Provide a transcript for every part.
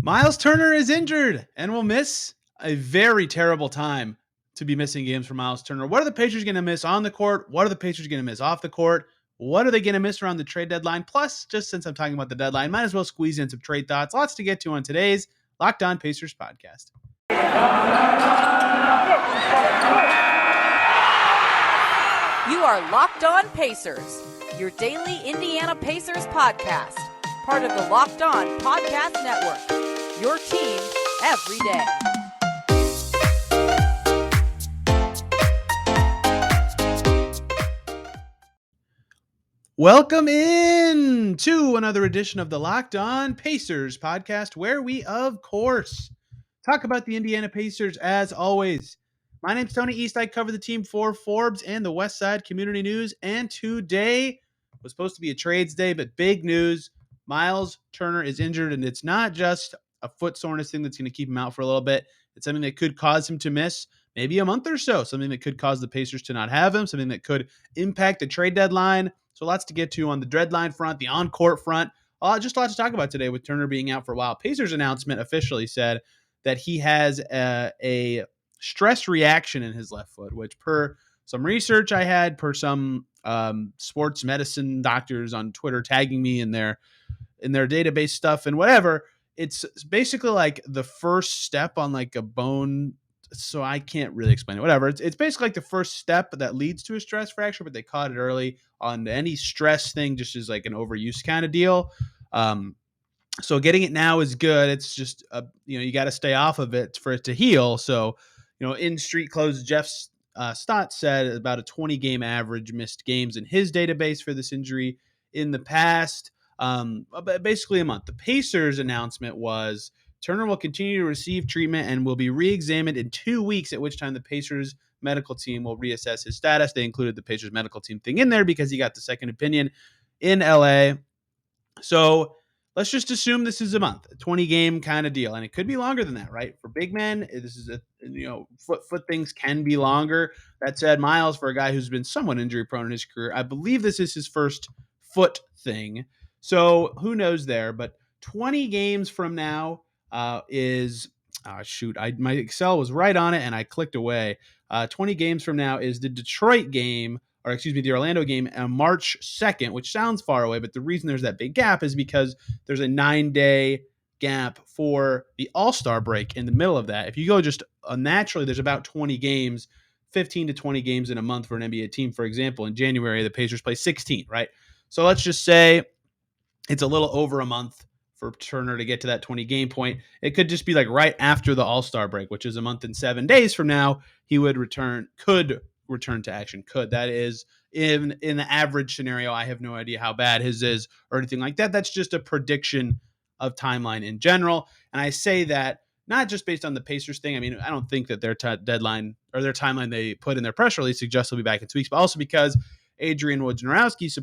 Myles Turner is injured and will miss a very terrible time to be missing games for Myles Turner. What are the Pacers going to miss on the court? What are the Pacers going to miss off the court? What are they going to miss around the trade deadline? Plus, just since I'm talking about the deadline, might as well squeeze in some trade thoughts. Lots to get to on today's Locked On Pacers podcast. You are Locked On Pacers, your daily Indiana Pacers podcast, part of the Locked On Podcast Network, your team every day. Welcome in to another edition of the Locked On Pacers podcast, where we, of course, talk about the Indiana Pacers as always. My name's Tony East. I cover the team for Forbes and the West Side Community News. And today was supposed to be a trades day, but big news. Myles Turner is injured, and it's not just a foot soreness thing that's going to keep him out for a little bit. It's something that could cause him to miss maybe a month or so, something that could cause the Pacers to not have him, something that could impact the trade deadline. So lots to get to on the deadline front, the on-court front. Just lots to talk about today with Turner being out for a while. Pacers announcement officially said that he has a stress reaction in his left foot, which per some research I had, per some sports medicine doctors on Twitter tagging me in their database stuff and whatever, it's basically like the first step on like a bone. So I can't really explain it. Whatever. It's basically like the first step that leads to a stress fracture, but they caught it early. On any stress thing, just is like an overuse kind of deal. So getting it now is good. It's just you got to stay off of it for it to heal. So in street clothes, Jeff Stott said about a 20-game average missed games in his database for this injury in the past. Basically a month. The Pacers announcement was Turner will continue to receive treatment and will be re-examined in 2 weeks, at which time the Pacers medical team will reassess his status. They included the Pacers medical team thing in there because he got the second opinion in LA. So let's just assume this is a month, a 20-game kind of deal. And it could be longer than that, right? For big men, this is foot things can be longer. That said, Myles, for a guy who's been somewhat injury prone in his career, I believe this is his first foot thing. So who knows there? But 20 games from now is my Excel was right on it and I clicked away. 20 games from now is the Detroit game, or excuse me, the Orlando game on March 2nd, which sounds far away, but the reason there's that big gap is because there's a 9-day gap for the All-Star break in the middle of that. If you go just naturally, there's about 20 games, 15 to 20 games in a month for an NBA team. For example, in January, the Pacers play 16, right? So let's just say it's a little over a month for Turner to get to that 20-game point. It could just be like right after the All-Star break, which is a month and 7 days from now, he could return to action. That is in the average scenario. I have no idea how bad his is or anything like that. That's just a prediction of timeline in general. And I say that not just based on the Pacers thing. I mean, I don't think that their deadline or their timeline they put in their press release suggests he'll be back in 2 weeks, but also because Adrian Wojnarowski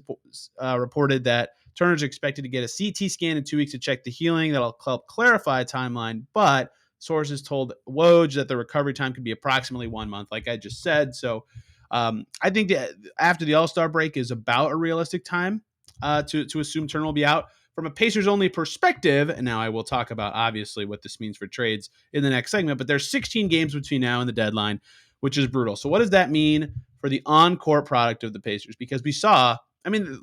reported that Turner's expected to get a CT scan in 2 weeks to check the healing. That'll help clarify a timeline, but sources told Woj that the recovery time could be approximately 1 month, like I just said. So I think that after the All-Star break is about a realistic time to assume Turner will be out. From a Pacers-only perspective, and now I will talk about, obviously, what this means for trades in the next segment, but there's 16 games between now and the deadline, which is brutal. So what does that mean for the on-court product of the Pacers? Because we saw, I mean,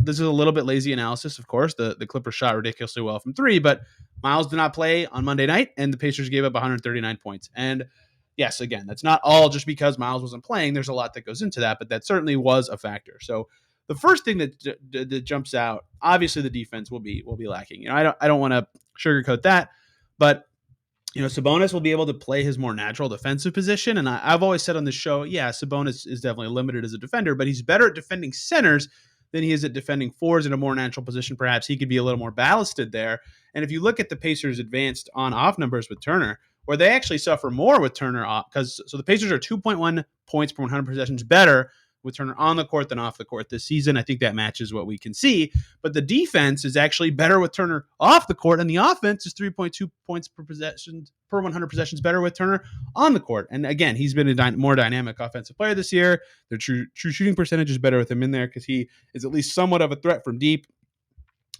this is a little bit lazy analysis, of course. The Clippers shot ridiculously well from three, but Myles did not play on Monday night, and the Pacers gave up 139 points. And yes, again, that's not all just because Myles wasn't playing. There's a lot that goes into that, but that certainly was a factor. So the first thing that jumps out, obviously, the defense will be lacking. I don't want to sugarcoat that, but Sabonis will be able to play his more natural defensive position. And I've always said on this show, yeah, Sabonis is definitely limited as a defender, but he's better at defending centers than he is at defending fours in a more natural position. Perhaps he could be a little more ballasted there. And if you look at the Pacers' advanced on-off numbers with Turner, where they actually suffer more with Turner off, so the Pacers are 2.1 points per 100 possessions better with Turner on the court than off the court this season. I think that matches what we can see. But the defense is actually better with Turner off the court, and the offense is 3.2 points per 100 possessions better with Turner on the court. And again, he's been a more dynamic offensive player this year. Their true shooting percentage is better with him in there because he is at least somewhat of a threat from deep.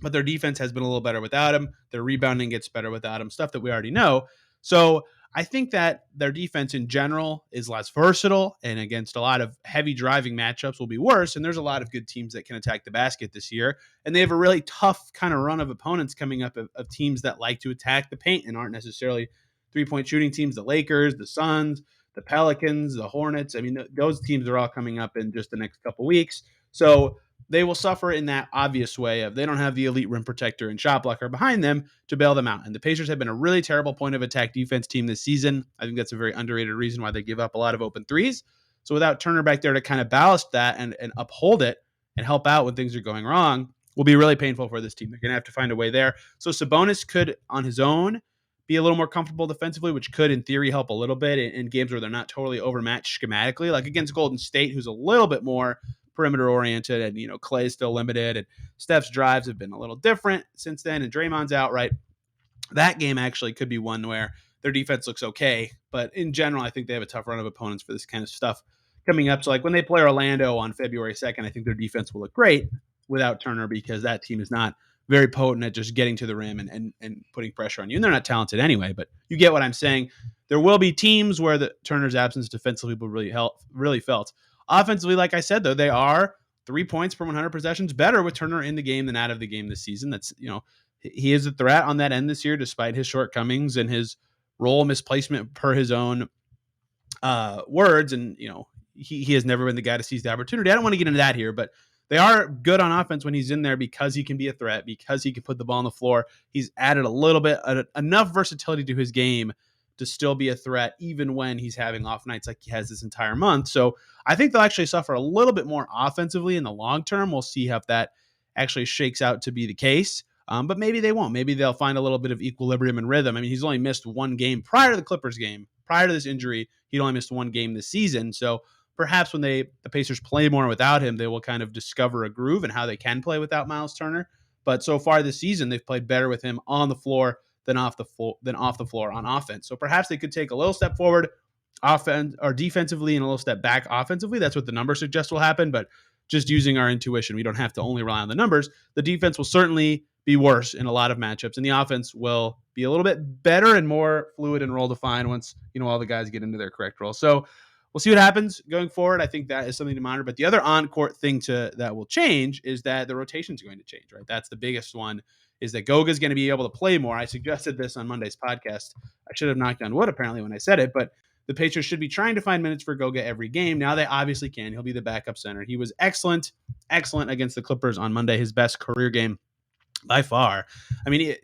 but their defense has been a little better without him. Their rebounding gets better without him, stuff that we already know. So I think that their defense in general is less versatile, and against a lot of heavy driving matchups will be worse. And there's a lot of good teams that can attack the basket this year. And they have a really tough kind of run of opponents coming up of teams that like to attack the paint and aren't necessarily 3-point shooting teams. The Lakers, the Suns, the Pelicans, the Hornets. I mean, those teams are all coming up in just the next couple weeks. So they will suffer in that obvious way of they don't have the elite rim protector and shot blocker behind them to bail them out. And the Pacers have been a really terrible point of attack defense team this season. I think that's a very underrated reason why they give up a lot of open threes. So without Turner back there to kind of ballast that and uphold it and help out when things are going wrong, will be really painful for this team. They're going to have to find a way there. So Sabonis could, on his own, be a little more comfortable defensively, which could, in theory, help a little bit in games where they're not totally overmatched schematically, like against Golden State, who's a little bit more perimeter oriented, and Clay is still limited, and Steph's drives have been a little different since then, and Draymond's out, right? That game actually could be one where their defense looks okay, but in general, I think they have a tough run of opponents for this kind of stuff coming up. So like when they play Orlando on February 2nd, I think their defense will look great without Turner, because that team is not very potent at just getting to the rim and putting pressure on you. And they're not talented anyway, but you get what I'm saying. There will be teams where the Turner's absence defensively will really felt. Offensively, like I said, though, they are 3 points per 100 possessions better with Turner in the game than out of the game this season. That's, he is a threat on that end this year, despite his shortcomings and his role misplacement per his own words. And, he has never been the guy to seize the opportunity. I don't want to get into that here, but they are good on offense when he's in there because he can be a threat, because he can put the ball on the floor. He's added a little bit, enough versatility to his game to still be a threat, even when he's having off nights like he has this entire month. So I think they'll actually suffer a little bit more offensively in the long term. We'll see if that actually shakes out to be the case. But maybe they won't. Maybe they'll find a little bit of equilibrium and rhythm. I mean, he's only missed one game prior to the Clippers game. Prior to this injury, he'd only missed one game this season. So perhaps when the Pacers play more without him, they will kind of discover a groove and how they can play without Myles Turner. But so far this season, they've played better with him on the floor than off the floor on offense. So perhaps they could take a little step forward offense or defensively and a little step back offensively. That's what the numbers suggest will happen. But just using our intuition, we don't have to only rely on the numbers. The defense will certainly be worse in a lot of matchups, and the offense will be a little bit better and more fluid and role defined once all the guys get into their correct role. So we'll see what happens going forward. I think that is something to monitor. But the other on-court thing that will change is that the rotation is going to change, right? That's the biggest one, is that Goga is going to be able to play more. I suggested this on Monday's podcast. I should have knocked on wood, apparently, when I said it, but the Pacers should be trying to find minutes for Goga every game. Now they obviously can. He'll be the backup center. He was excellent against the Clippers on Monday, his best career game by far. I mean,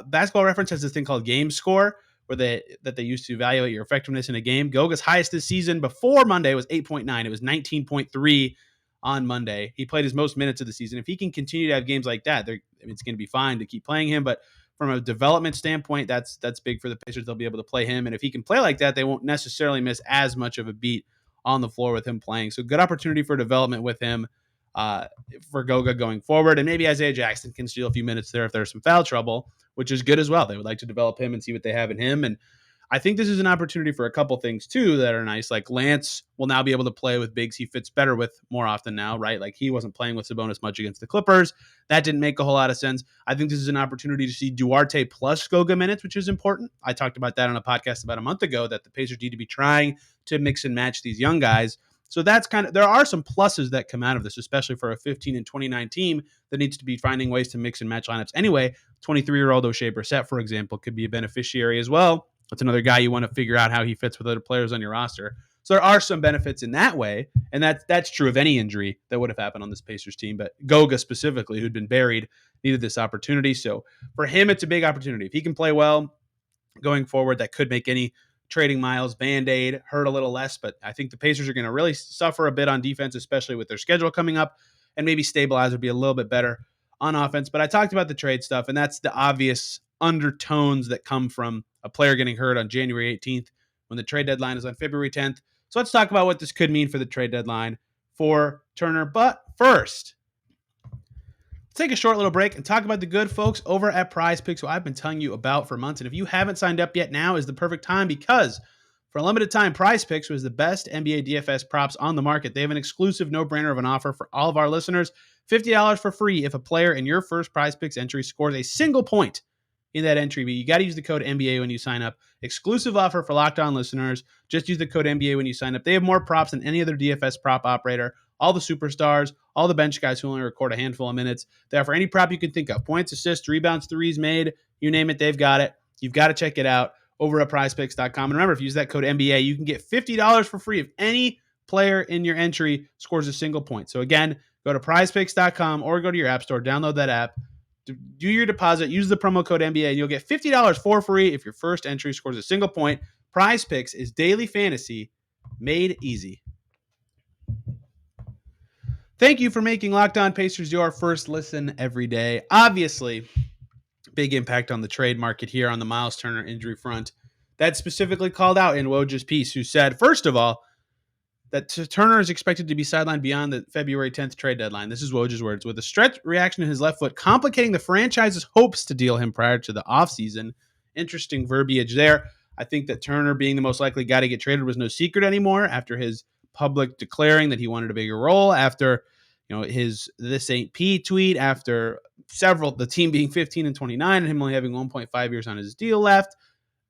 Basketball Reference has this thing called Game Score, where they used to evaluate your effectiveness in a game. Goga's highest this season before Monday was 8.9. It was 19.3 on Monday. He played his most minutes of the season. If he can continue to have games like that, it's going to be fine to keep playing him. But from a development standpoint, that's big for the Pacers. They'll be able to play him. And if he can play like that, they won't necessarily miss as much of a beat on the floor with him playing. So good opportunity for development with him for Goga going forward. And maybe Isaiah Jackson can steal a few minutes there if there's some foul trouble, which is good as well. They would like to develop him and see what they have in him. And I think this is an opportunity for a couple things too that are nice. Like Lance will now be able to play with bigs he fits better with more often now, right? Like he wasn't playing with Sabonis much against the Clippers. That didn't make a whole lot of sense. I think this is an opportunity to see Duarte plus Goga minutes, which is important. I talked about that on a podcast about a month ago, that the Pacers need to be trying to mix and match these young guys. So that's there are some pluses that come out of this, especially for a 15-29 team that needs to be finding ways to mix and match lineups anyway. 23-year-old O'Shea Brissett, for example, could be a beneficiary as well. That's another guy you want to figure out how he fits with other players on your roster. So there are some benefits in that way, and that's true of any injury that would have happened on this Pacers team. But Goga specifically, who'd been buried, needed this opportunity. So for him, it's a big opportunity. If he can play well going forward, that could make any trading Myles Band-Aid hurt a little less. But I think the Pacers are going to really suffer a bit on defense, especially with their schedule coming up, and maybe stabilize or be a little bit better on offense. But I talked about the trade stuff, and that's the obvious undertones that come from a player getting hurt on January 18th when the trade deadline is on February 10th. So let's talk about what this could mean for the trade deadline for Turner. But first, let's take a short little break and talk about the good folks over at PrizePicks, who I've been telling you about for months. And if you haven't signed up yet, now is the perfect time, because for a limited time, PrizePicks was the best NBA DFS props on the market. They have an exclusive no-brainer of an offer for all of our listeners. $50 for free if a player in your first PrizePicks entry scores a single point in that entry. But you got to use the code NBA when you sign up. Exclusive offer for Locked On listeners. Just use the code NBA when you sign up. They have more props than any other DFS prop operator. All the superstars, all the bench guys who only record a handful of minutes. They offer any prop you can think of. Points, assists, rebounds, threes made, you name it, they've got it. You've got to check it out over at PrizePicks.com. And remember, if you use that code NBA, you can get $50 for free if any player in your entry scores a single point. So again, go to PrizePicks.com or go to your app store, download that app, do your deposit, use the promo code NBA, and you'll get $50 for free if your first entry scores a single point. PrizePicks is daily fantasy made easy. Thank you for making Locked On Pacers your first listen every day. Obviously, big impact on the trade market here on the Myles Turner injury front. That's specifically called out in Woj's piece, who said, first of all, that Turner is expected to be sidelined beyond the February 10th trade deadline. This is Woj's words. With a stretch reaction in his left foot complicating the franchise's hopes to deal him prior to the offseason. Interesting verbiage there. I think that Turner being the most likely guy to get traded was no secret anymore after his public declaring that he wanted a bigger role, after his "this ain't P" tweet, after the team being 15-29 and him only having 1.5 years on his deal left.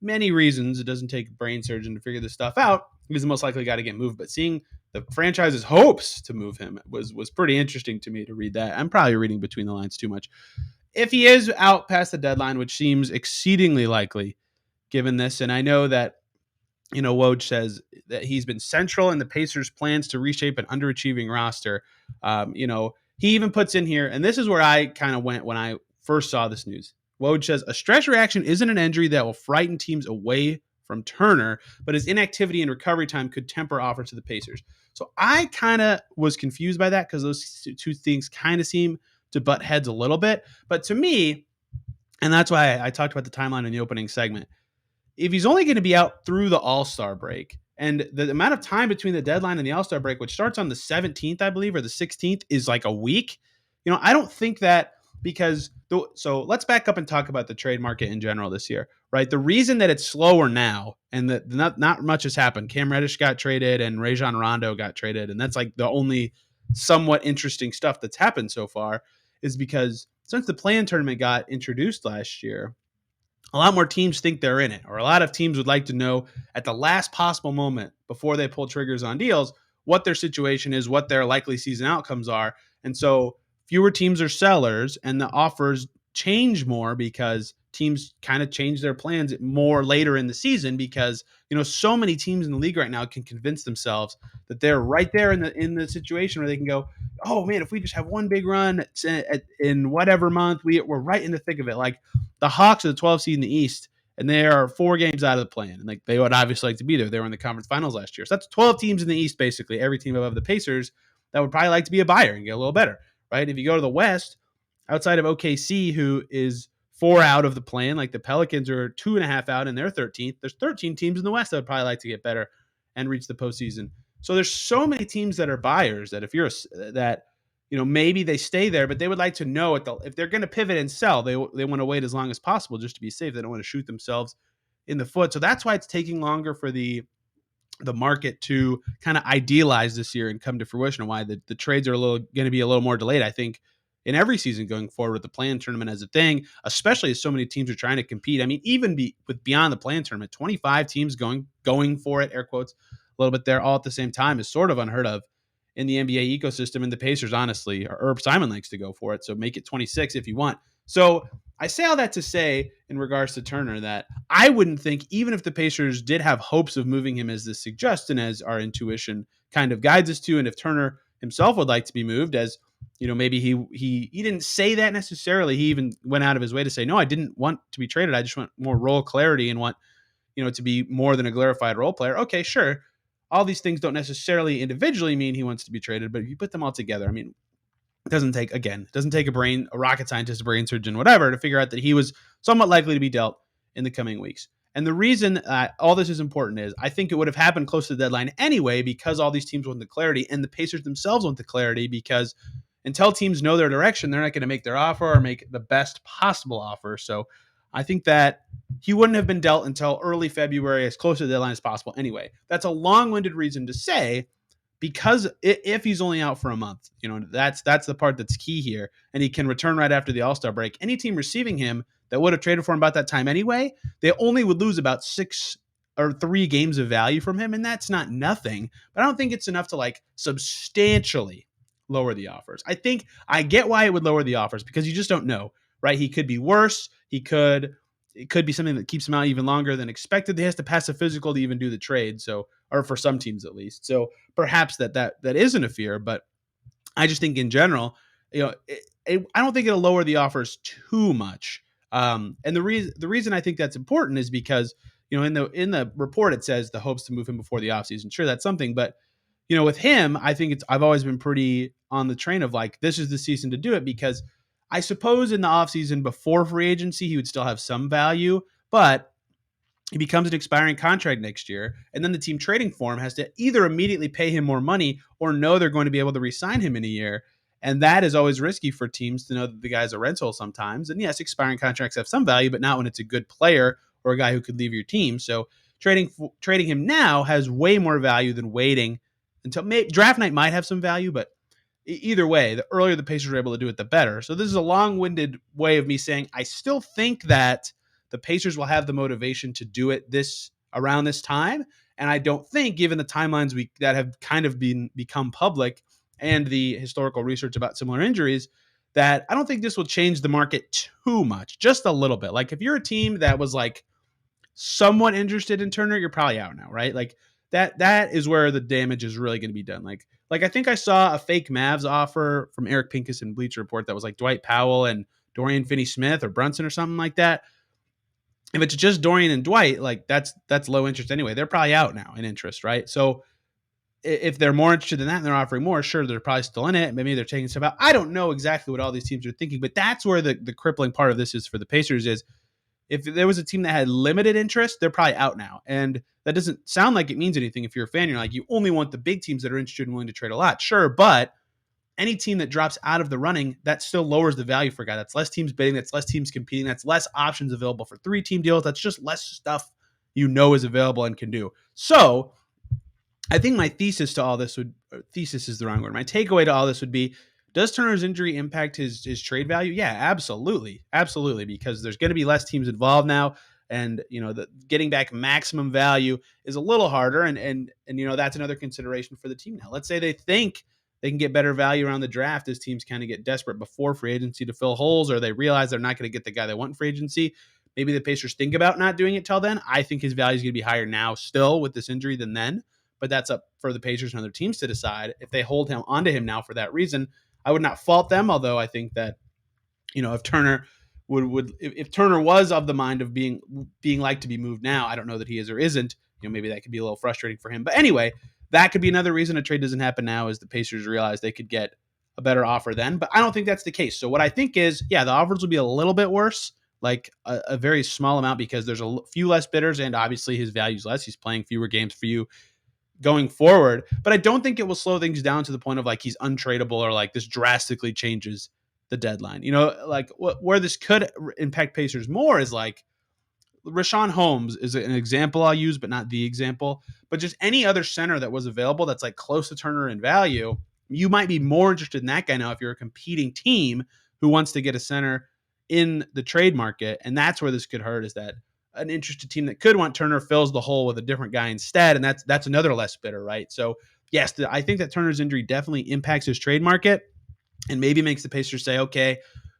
Many reasons. It doesn't take a brain surgeon to figure this stuff out. He's the most likely guy to get moved, but seeing the franchise's hopes to move him was pretty interesting to me to read that. I'm probably reading between the lines too much. If he is out past the deadline, which seems exceedingly likely given this, and I know that Woj says that he's been central in the Pacers' plans to reshape an underachieving roster. He even puts in here, and this is where I kind of went when I first saw this news. Woj says a stress reaction isn't an injury that will frighten teams away from Turner, but his inactivity and recovery time could temper offers to the Pacers. So I kind of was confused by that because those two things kind of seem to butt heads a little bit. But to me, and that's why I talked about the timeline in the opening segment, if he's only going to be out through the All-Star break, and the amount of time between the deadline and the All-Star break, which starts on the 17th, I believe, or the 16th, is like a week. I don't think that so let's back up and talk about the trade market in general this year, right? The reason that it's slower now and that not much has happened. Cam Reddish got traded and Rajon Rondo got traded, and that's like the only somewhat interesting stuff that's happened so far, is because since the play-in tournament got introduced last year, a lot more teams think they're in it, or a lot of teams would like to know at the last possible moment before they pull triggers on deals what their situation is, what their likely season outcomes are. And so fewer teams are sellers and the offers change more because teams kind of change their plans more later in the season because, so many teams in the league right now can convince themselves that they're right there in the situation where they can go, oh man, if we just have one big run in whatever month, we're right in the thick of it. Like the Hawks are the 12th seed in the East, and they are 4 games out of the play-in. And like they would obviously like to be there. They were in the conference finals last year. So that's 12 teams in the East, basically, every team above the Pacers that would probably like to be a buyer and get a little better, right? If you go to the West, outside of OKC, who is 4 out of the play-in, like the Pelicans are 2.5 out and they're 13th. There's 13 teams in the West that would probably like to get better and reach the postseason. So there's so many teams that are buyers that if you're maybe they stay there, but they would like to know if they're going to pivot and sell, they want to wait as long as possible just to be safe. They don't want to shoot themselves in the foot. So that's why it's taking longer for the market to kind of idealize this year and come to fruition, and why the trades are going to be a little more delayed, I think, in every season going forward with the play-in tournament as a thing, especially as so many teams are trying to compete. I mean, even with beyond the play-in tournament, 25 teams going for it, air quotes, a little bit there, all at the same time is sort of unheard of in the NBA ecosystem. And the Pacers, honestly, or Herb Simon likes to go for it. So make it 26 if you want. So I say all that to say, in regards to Turner, that I wouldn't think, even if the Pacers did have hopes of moving him as this suggests and as our intuition kind of guides us to, and if Turner himself would like to be moved, as maybe he didn't say that necessarily. He even went out of his way to say, no, I didn't want to be traded. I just want more role clarity and want, to be more than a glorified role player. Okay, sure. All these things don't necessarily individually mean he wants to be traded, but if you put them all together, I mean, it doesn't take a rocket scientist, a brain surgeon, whatever, to figure out that he was somewhat likely to be dealt in the coming weeks. And the reason all this is important is I think it would have happened close to the deadline anyway, because all these teams want the clarity, and the Pacers themselves want the clarity, because until teams know their direction, they're not going to make their offer or make the best possible offer. So I think that he wouldn't have been dealt until early February, as close to the deadline as possible anyway. That's a long-winded reason to say, because if he's only out for a month, that's the part that's key here, and he can return right after the All-Star break. Any team receiving him that would have traded for him about that time anyway, they only would lose about 6 or 3 games of value from him, and that's not nothing. But I don't think it's enough to like substantially lower the offers. I think I get why it would lower the offers because you just don't know, right? He could be worse. It could be something that keeps him out even longer than expected. He has to pass a physical to even do the trade. So, or for some teams at least. So perhaps that isn't a fear, but I just think in general, I don't think it'll lower the offers too much. And the reason I think that's important is because in the report it says the hopes to move him before the offseason. Sure, that's something, but with him, I think I've always been pretty on the train of like this is the season to do it because I suppose in the offseason before free agency he would still have some value, but he becomes an expiring contract next year, and then the team trading for him has to either immediately pay him more money or know they're going to be able to re-sign him in a year. And that is always risky for teams to know that the guy's a rental sometimes. And yes, expiring contracts have some value, but not when it's a good player or a guy who could leave your team. So trading him now has way more value than waiting until draft night might have some value, but either way, the earlier the Pacers are able to do it, the better. So this is a long-winded way of me saying I still think that the Pacers will have the motivation to do it around this time, and I don't think, given the timelines that have kind of become public and the historical research about similar injuries, that I don't think this will change the market too much, just a little bit. Like if you're a team that was like somewhat interested in Turner, you're probably out now, right? Like that is where the damage is really going to be done. Like I think I saw a fake Mavs offer from Eric Pincus in Bleacher Report that was like Dwight Powell and Dorian Finney-Smith or Brunson or something like that. If it's just Dorian and Dwight, like that's low interest anyway. They're probably out now in interest, right? So if they're more interested in that and they're offering more, sure, they're probably still in it. Maybe they're taking stuff out. I don't know exactly what all these teams are thinking, but that's where the crippling part of this is for the Pacers is if there was a team that had limited interest, they're probably out now. And that doesn't sound like it means anything if you're a fan. You're like, you only want the big teams that are interested and willing to trade a lot. Sure, but any team that drops out of the running, that still lowers the value for a guy. That's less teams bidding. That's less teams competing. That's less options available for 3-team deals. That's just less stuff is available and can do. So I think my thesis to all this thesis is the wrong word. My takeaway to all this would be, does Turner's injury impact his trade value? Yeah, absolutely. Absolutely. Because there's going to be less teams involved now. And, getting back maximum value is a little harder. And that's another consideration for the team now. Let's say they think they can get better value around the draft as teams kind of get desperate before free agency to fill holes, or they realize they're not going to get the guy they want in free agency. Maybe the Pacers think about not doing it till then. I think his value is going to be higher now still with this injury than then, but that's up for the Pacers and other teams to decide if they hold him onto him now for that reason. I would not fault them, although I think that, if Turner if Turner was of the mind of being like to be moved now, I don't know that he is or isn't. Maybe that could be a little frustrating for him. But anyway, that could be another reason a trade doesn't happen now, is the Pacers realize they could get a better offer then. But I don't think that's the case. So what I think is, yeah, the offers will be a little bit worse, like a very small amount, because there's a few less bidders, and obviously his value's less. He's playing fewer games for you going forward. But I don't think it will slow things down to the point of like he's untradeable or like this drastically changes the deadline. Like where this could impact Pacers more is like Rashawn Holmes is an example I'll use, but not the example. But just any other center that was available that's like close to Turner in value, you might be more interested in that guy now if you're a competing team who wants to get a center in the trade market. And that's where this could hurt, is that an interested team that could want Turner fills the hole with a different guy instead. And that's another less bidder, right? So yes, I think that Turner's injury definitely impacts his trade market and maybe makes the Pacers say, okay,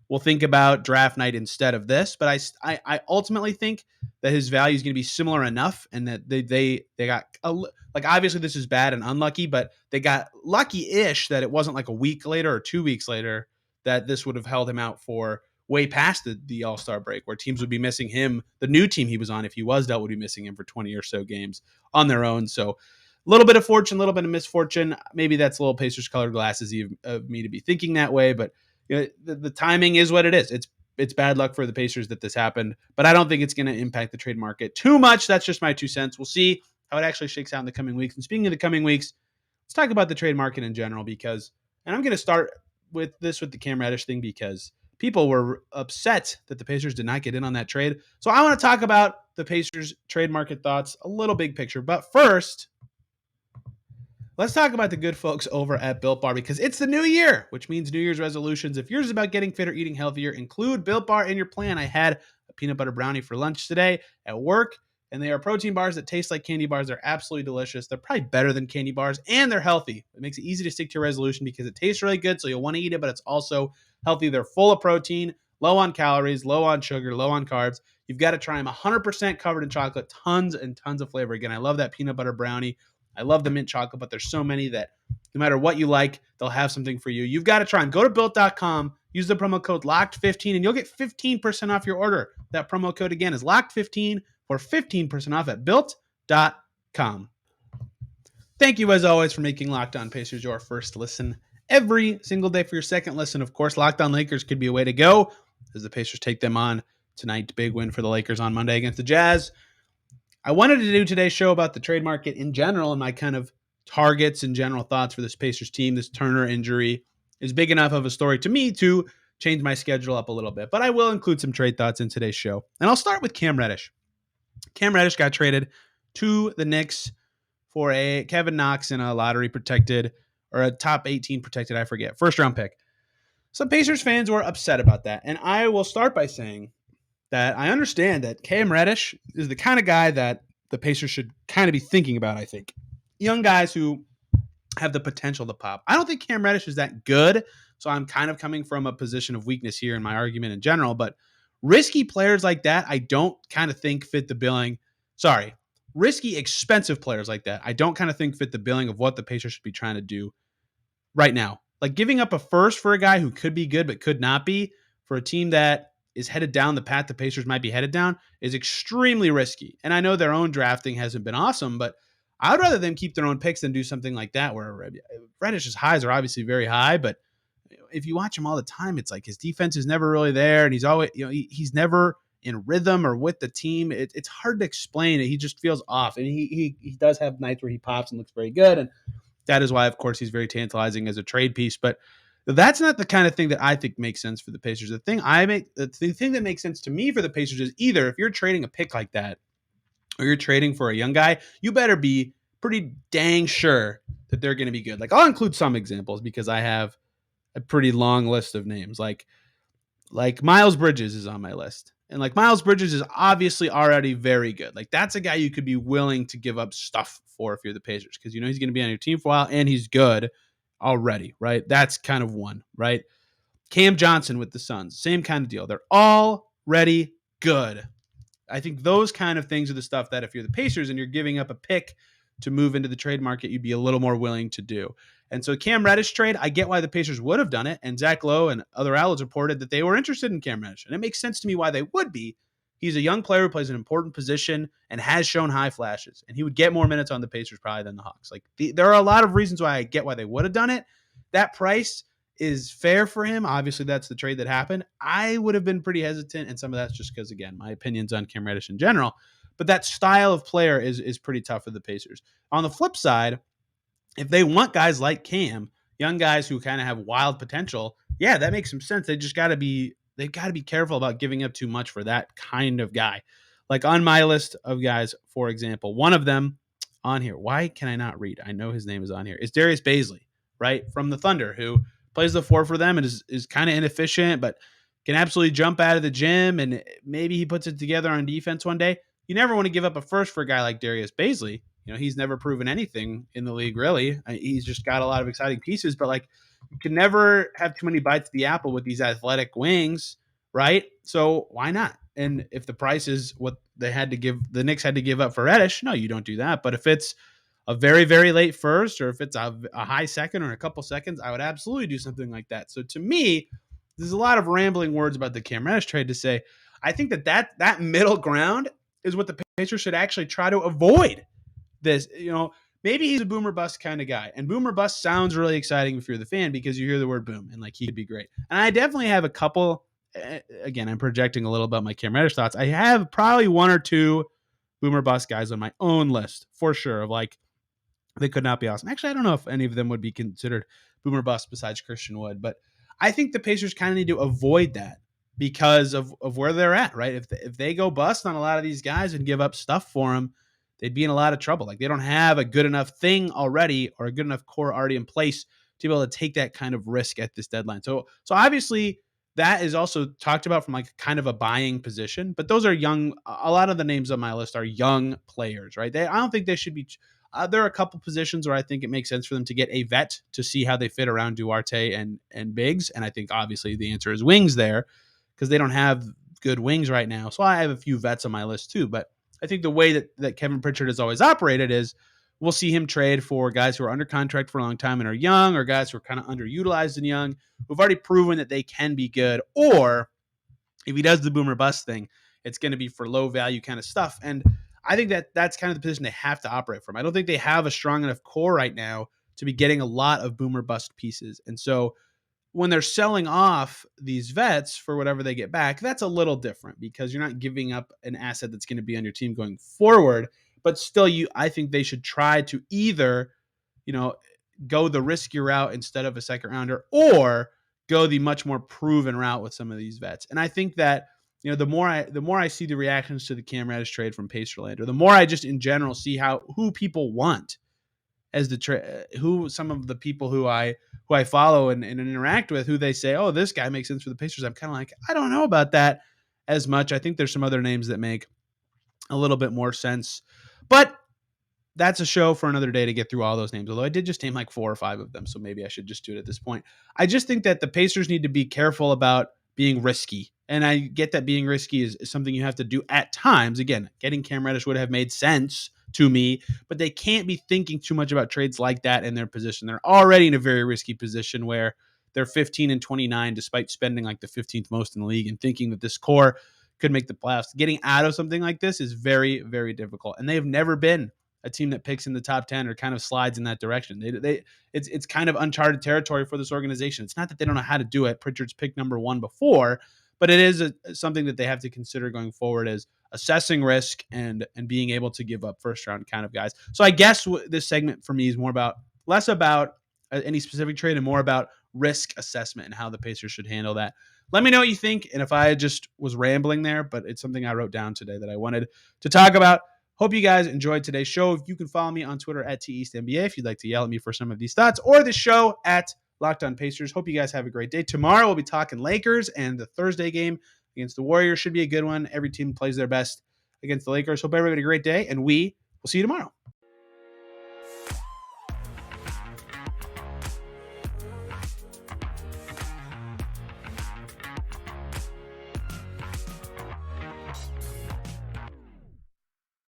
we'll think about draft night instead of this. But I ultimately think that his value is going to be similar enough, and that they got like, obviously this is bad and unlucky, but they got lucky-ish that it wasn't like a week later or 2 weeks later that this would have held him out for way past the All-Star break, where teams would be missing him. The new team he was on, if he was dealt, would be missing him for 20 or so games on their own. So a little bit of fortune, a little bit of misfortune. Maybe that's a little Pacers colored glasses of me to be thinking that way, but the timing is what it is. It's bad luck for the Pacers that this happened, but I don't think it's going to impact the trade market too much. That's just my 2 cents. We'll see how it actually shakes out in the coming weeks. And speaking of the coming weeks, let's talk about the trade market in general, and I'm going to start with the Cam Reddish thing, because people were upset that the Pacers did not get in on that trade. So I want to talk about the Pacers trade market thoughts, a little big picture. But first, Let's talk about the good folks over at Built Bar because it's the new year, which means New Year's resolutions. If yours is about getting fit or eating healthier, include Built Bar in your plan. I had a peanut butter brownie for lunch today at work, and they are protein bars that taste like candy bars. They're absolutely delicious. They're probably better than candy bars, and they're healthy. It makes it easy to stick to your resolution because it tastes really good, so you'll want to eat it, but it's also healthy. They're full of protein, low on calories, low on sugar, low on carbs. You've got to try them 100% covered in chocolate, tons and tons of flavor. Again, I love that peanut butter brownie. I love the mint chocolate, but there's so many that no matter what you like, they'll have something for you. You've got to try them. Go to built.com, use the promo code LOCKED15, and you'll get 15% off your order. That promo code again is LOCKED15 for 15% off at built.com. Thank you, as always, for making Locked On Pacers your first listen every single day. For your second listen, of course, Locked On Lakers could be a way to go as the Pacers take them on tonight. Big win for the Lakers on Monday against the Jazz. I wanted to do today's show about the trade market in general and my kind of targets and general thoughts for this Pacers team. This Turner injury is big enough of a story to me to change my schedule up a little bit, but I will include some trade thoughts in today's show. And I'll start with Cam Reddish. Cam Reddish got traded to the Knicks for a Kevin Knox and a lottery protected or a top 18 protected, I forget, first round pick. Some Pacers fans were upset about that. And I will start by saying that I understand that Cam Reddish is the kind of guy that the Pacers should kind of be thinking about, I think. Young guys who have the potential to pop. I don't think Cam Reddish is that good, so I'm kind of coming from a position of weakness here in my argument in general, but risky players like that, I don't kind of think fit the billing. Sorry, risky, expensive players like that, I don't kind of think fit the billing of what the Pacers should be trying to do right now. Like giving up a first for a guy who could be good but could not be for a team that is headed down the path the Pacers might be headed down is extremely risky. And I know their own drafting hasn't been awesome, but I would rather them keep their own picks than do something like that where Reddish's highs are obviously very high, but if you watch him all the time, it's like his defense is never really there, and he's always, he's never in rhythm or with the team. It's hard to explain it. He just feels off, and he does have nights where he pops and looks very good, and that is why, of course, he's very tantalizing as a trade piece. But that's not the kind of thing that I think makes sense for the Pacers. The thing that makes sense to me for the Pacers is either if you're trading a pick like that, or you're trading for a young guy, you better be pretty dang sure that they're going to be good. Like I'll include some examples because I have a pretty long list of names. Like Miles Bridges is on my list. And like Miles Bridges is obviously already very good. Like that's a guy you could be willing to give up stuff for if you're the Pacers because you know he's going to be on your team for a while and he's good already, right? That's kind of one, right? Cam Johnson with the Suns, same kind of deal. They're already good. I think those kind of things are the stuff that if you're the Pacers and you're giving up a pick to move into the trade market, you'd be a little more willing to do. And so Cam Reddish trade, I get why the Pacers would have done it. And Zach Lowe and other outlets reported that they were interested in Cam Reddish. And it makes sense to me why they would be. He's a young player who plays an important position and has shown high flashes. And he would get more minutes on the Pacers probably than the Hawks. Like there are a lot of reasons why I get why they would have done it. That price is fair for him. Obviously, that's the trade that happened. I would have been pretty hesitant, and some of that's just because, again, my opinions on Cam Reddish in general. But that style of player is pretty tough for the Pacers. On the flip side, if they want guys like Cam, young guys who kind of have wild potential, yeah, that makes some sense. They've got to be careful about giving up too much for that kind of guy. Like on my list of guys, for example, one of them on here, why can I not read? I know his name is on here. It's Darius Bazley, right? From the Thunder, who plays the 4 for them and is kind of inefficient, but can absolutely jump out of the gym, and maybe he puts it together on defense one day. You never want to give up a first for a guy like Darius Bazley. You know, he's never proven anything in the league, really. He's just got a lot of exciting pieces, but like you can never have too many bites of the apple with these athletic wings, right? So why not? And if the price is what they had to give, the Knicks had to give up for Reddish, no, you don't do that. But if it's a very, very late first, or if it's a high second or a couple seconds, I would absolutely do something like that. So to me, there's a lot of rambling words about the Cam Reddish trade to say, I think that middle ground is what the Pacers should actually try to avoid. This, maybe he's a boomer bust kind of guy, and boomer bust sounds really exciting if you're the fan because you hear the word boom and like he could be great. And I definitely have a couple. Again, I'm projecting a little about my Cam Reddish thoughts. I have probably one or two boomer bust guys on my own list for sure of like they could not be awesome. Actually, I don't know if any of them would be considered boomer bust besides Christian Wood, but I think the Pacers kind of need to avoid that because of where they're at, right? If they go bust on a lot of these guys and give up stuff for them, they'd be in a lot of trouble. Like they don't have a good enough thing already or a good enough core already in place to be able to take that kind of risk at this deadline. So obviously that is also talked about from like kind of a buying position, but those are young. A lot of the names on my list are young players, right? I don't think they should be. There are a couple positions where I think it makes sense for them to get a vet to see how they fit around Duarte and Biggs, and I think obviously the answer is wings there because they don't have good wings right now. So I have a few vets on my list too, but I think the way that Kevin Pritchard has always operated is we'll see him trade for guys who are under contract for a long time and are young, or guys who are kind of underutilized and young, who've already proven that they can be good. Or if he does the boomer bust thing, it's going to be for low value kind of stuff. And I think that that's kind of the position they have to operate from. I don't think they have a strong enough core right now to be getting a lot of boomer bust pieces. And so when they're selling off these vets for whatever they get back, that's a little different because you're not giving up an asset that's going to be on your team going forward. But still, I think they should try to either, you know, go the riskier route instead of a second rounder, or go the much more proven route with some of these vets. And I think that the more I see the reactions to the Cam Reddish trade from Pacerland, or the more I just in general see who people want as who some of the people who I follow and interact with, who they say, oh, this guy makes sense for the Pacers. I'm kind of like, I don't know about that as much. I think there's some other names that make a little bit more sense, but that's a show for another day to get through all those names. Although I did just name like 4 or 5 of them, so maybe I should just do it at this point. I just think that the Pacers need to be careful about being risky. And I get that being risky is something you have to do at times. Again, getting Cam Reddish would have made sense to me, but they can't be thinking too much about trades like that in their position. They're already in a very risky position where they're 15-29 despite spending like the 15th most in the league, and thinking that this core could make the playoffs. Getting out of something like this is very, very difficult. And they have never been a team that picks in the top 10 or kind of slides in that direction. It's kind of uncharted territory for this organization. It's not that they don't know how to do it. Pritchard's picked number 1 before, but it is something that they have to consider going forward as assessing risk and being able to give up first round kind of guys. So I guess this segment for me is less about any specific trade and more about risk assessment and how the Pacers should handle that. Let me know what you think, and if I just was rambling there, but it's something I wrote down today that I wanted to talk about. Hope you guys enjoyed today's show. You can follow me on Twitter at TEastNBA if you'd like to yell at me for some of these thoughts, or the show at Locked On Pacers. Hope you guys have a great day. Tomorrow we'll be talking Lakers, and the Thursday game against the Warriors should be a good one. Every team plays their best against the Lakers. Hope everybody had a great day, and we will see you tomorrow.